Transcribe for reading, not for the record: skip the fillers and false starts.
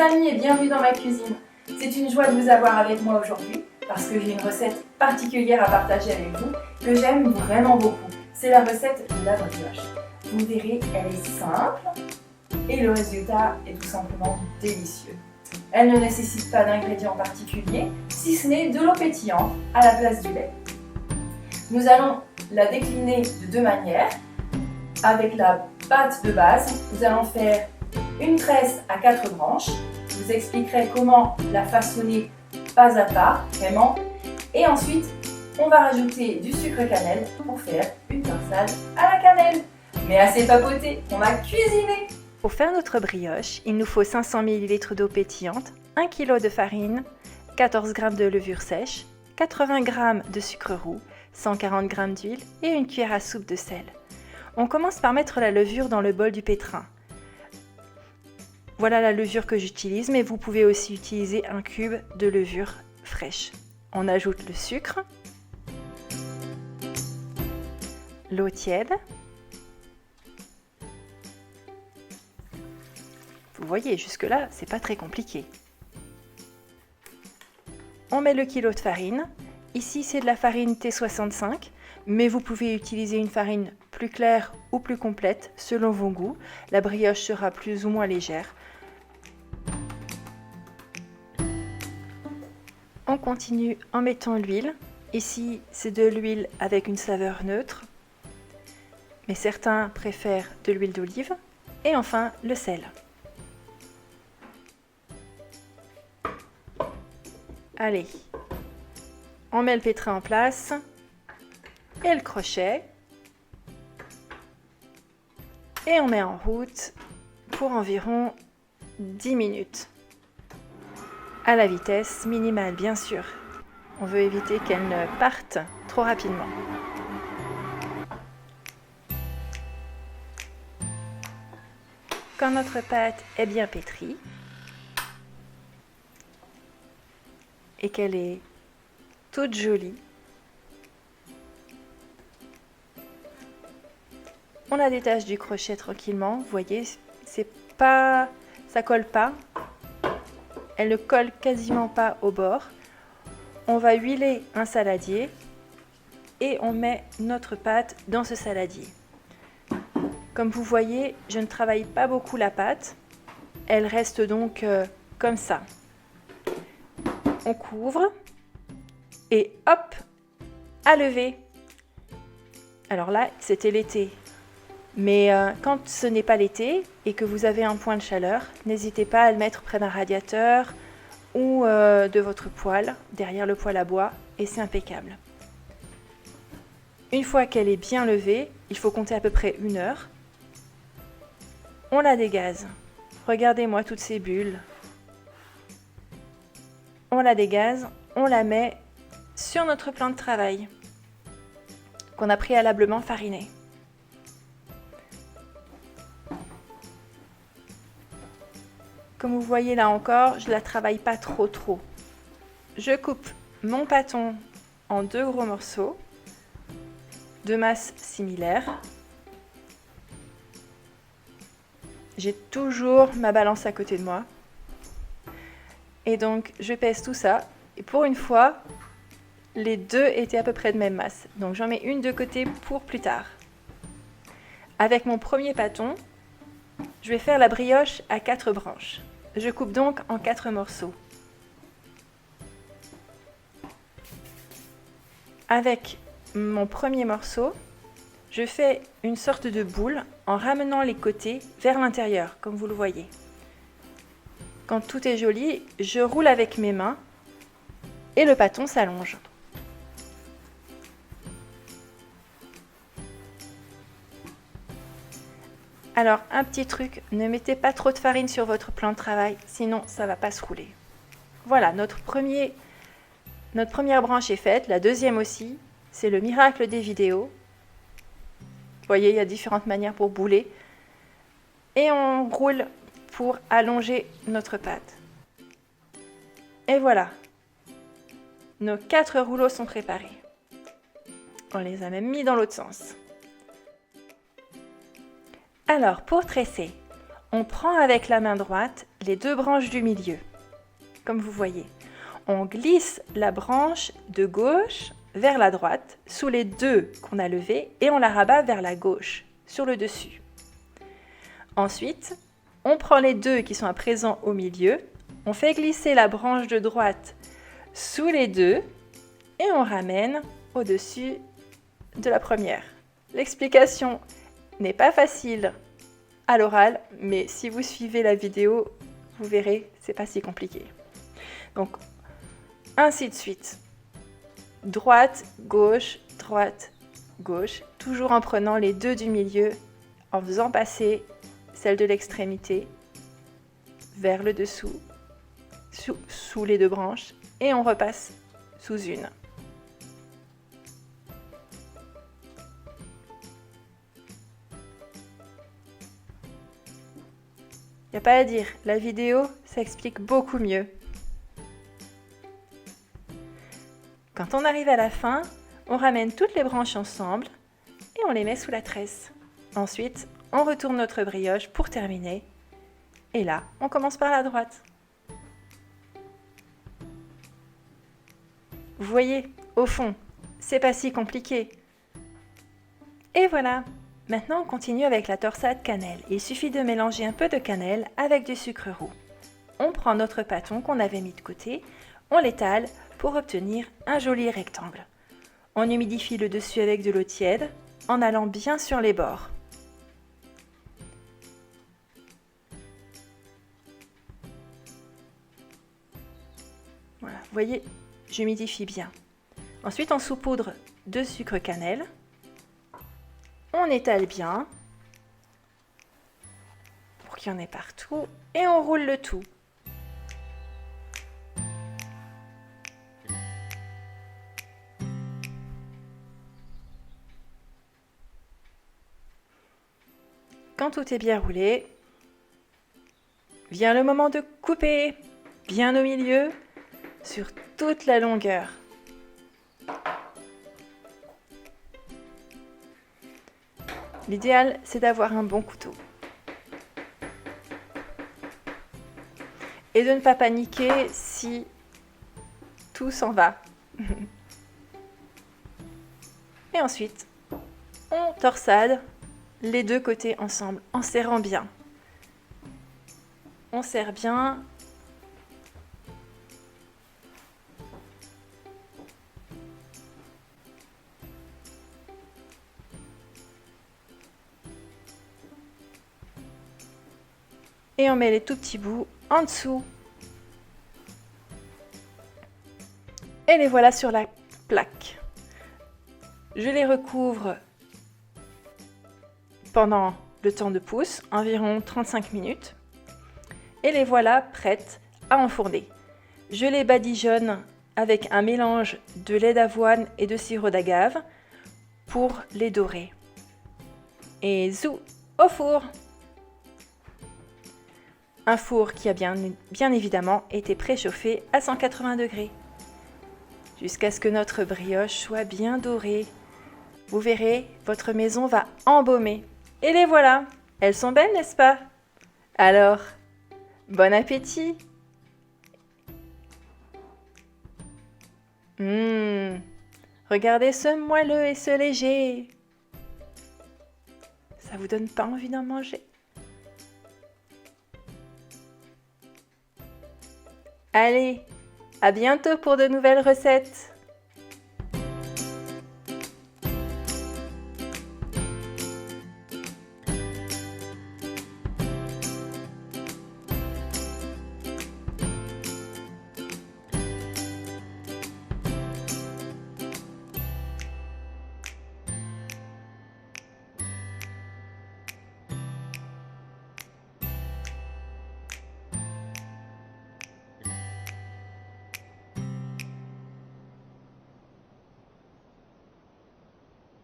amis et bienvenue dans ma cuisine. C'est une joie de vous avoir avec moi aujourd'hui parce que j'ai une recette particulière à partager avec vous que j'aime vraiment beaucoup. C'est la recette de la brioche. Vous verrez, elle est simple et le résultat est tout simplement délicieux. Elle ne nécessite pas d'ingrédients particuliers, si ce n'est de l'eau pétillante à la place du lait. Nous allons la décliner de deux manières. Avec la pâte de base, nous allons faire une tresse à 4 branches. Je vous expliquerai comment la façonner pas à pas, vraiment. Et ensuite, on va rajouter du sucre cannelle pour faire une torsade à la cannelle. Mais assez papoté, on va cuisiner. Pour faire notre brioche, il nous faut 500 ml d'eau pétillante, 1 kg de farine, 14 g de levure sèche, 80 g de sucre roux, 140 g d'huile et une cuillère à soupe de sel. On commence par mettre la levure dans le bol du pétrin. Voilà la levure que j'utilise, mais vous pouvez aussi utiliser un cube de levure fraîche. On ajoute le sucre, l'eau tiède. Vous voyez, jusque-là, c'est pas très compliqué. On met le kilo de farine. Ici, c'est de la farine T65, mais vous pouvez utiliser une farine plus claire ou plus complète selon vos goûts. La brioche sera plus ou moins légère. On continue en mettant l'huile. Ici, c'est de l'huile avec une saveur neutre, mais certains préfèrent de l'huile d'olive. Et enfin, le sel. Allez, on met le pétrin en place et le crochet et on met en route pour environ 10 minutes. À la vitesse minimale, bien sûr. On veut éviter qu'elle ne parte trop rapidement. Quand notre pâte est bien pétrie et qu'elle est toute jolie, on la détache du crochet tranquillement. Vous voyez, ça colle pas. Elle ne colle quasiment pas au bord. On va huiler un saladier et on met notre pâte dans ce saladier. Comme vous voyez, je ne travaille pas beaucoup la pâte. Elle reste donc comme ça. On couvre et hop, à lever. Alors là, c'était l'été. Mais quand ce n'est pas l'été et que vous avez un point de chaleur, n'hésitez pas à le mettre près d'un radiateur ou de votre poêle, derrière le poêle à bois, et c'est impeccable. Une fois qu'elle est bien levée, il faut compter à peu près 1 heure. On la dégaze. Regardez-moi toutes ces bulles. On la dégaze, on la met sur notre plan de travail qu'on a préalablement fariné. Comme vous voyez là encore, je ne la travaille pas trop. Je coupe mon pâton en 2 gros morceaux de masse similaire. J'ai toujours ma balance à côté de moi. Et donc, je pèse tout ça. Et pour une fois, les deux étaient à peu près de même masse. Donc, j'en mets une de côté pour plus tard. Avec mon premier pâton, je vais faire la brioche à 4 branches. Je coupe donc en 4 morceaux. Avec mon premier morceau, je fais une sorte de boule en ramenant les côtés vers l'intérieur, comme vous le voyez. Quand tout est joli, je roule avec mes mains et le pâton s'allonge. Alors, un petit truc, ne mettez pas trop de farine sur votre plan de travail, sinon ça ne va pas se rouler. Voilà, notre première branche est faite, la deuxième aussi, c'est le miracle des vidéos. Vous voyez, il y a différentes manières pour bouler. Et on roule pour allonger notre pâte. Et voilà, nos 4 rouleaux sont préparés. On les a même mis dans l'autre sens. Alors, pour tresser, On prend avec la main droite les 2 branches du milieu, comme vous voyez. On glisse la branche de gauche vers la droite, sous les 2 qu'on a levés, et on la rabat vers la gauche, sur le dessus. Ensuite, on prend les 2 qui sont à présent au milieu, on fait glisser la branche de droite sous les 2, et on ramène au-dessus de la première. L'explication n'est pas facile à l'oral, mais si vous suivez la vidéo, vous verrez, c'est pas si compliqué. Donc, ainsi de suite. Droite, gauche, toujours en prenant les 2 du milieu, en faisant passer celle de l'extrémité vers le dessous, sous les 2 branches, et on repasse sous une. Il n'y a pas à dire, la vidéo s'explique beaucoup mieux. Quand on arrive à la fin, on ramène toutes les branches ensemble et on les met sous la tresse. Ensuite, on retourne notre brioche pour terminer. Et là, on commence par la droite. Vous voyez, au fond, c'est pas si compliqué. Et voilà! Maintenant, on continue avec la torsade cannelle. Il suffit de mélanger un peu de cannelle avec du sucre roux. On prend notre pâton qu'on avait mis de côté, on l'étale pour obtenir un joli rectangle. On humidifie le dessus avec de l'eau tiède en allant bien sur les bords. Voilà, vous voyez, j'humidifie bien. Ensuite, on saupoudre de sucre cannelle. On étale bien pour qu'il y en ait partout et on roule le tout. Quand tout est bien roulé, vient le moment de couper bien au milieu sur toute la longueur. L'idéal, c'est d'avoir un bon couteau. Et de ne pas paniquer si tout s'en va. Et ensuite, on torsade les 2 côtés ensemble, en serrant bien. On serre bien. Et on met les tout petits bouts en dessous. Et les voilà sur la plaque. Je les recouvre pendant le temps de pousse, environ 35 minutes. Et les voilà prêtes à enfourner. Je les badigeonne avec un mélange de lait d'avoine et de sirop d'agave pour les dorer. Et zou, au four! Un four qui a bien évidemment été préchauffé à 180 degrés. Jusqu'à ce que notre brioche soit bien dorée. Vous verrez, votre maison va embaumer. Et les voilà! Elles sont belles, n'est-ce pas? Alors, bon appétit! Regardez ce moelleux et ce léger! Ça vous donne pas envie d'en manger? Allez, à bientôt pour de nouvelles recettes!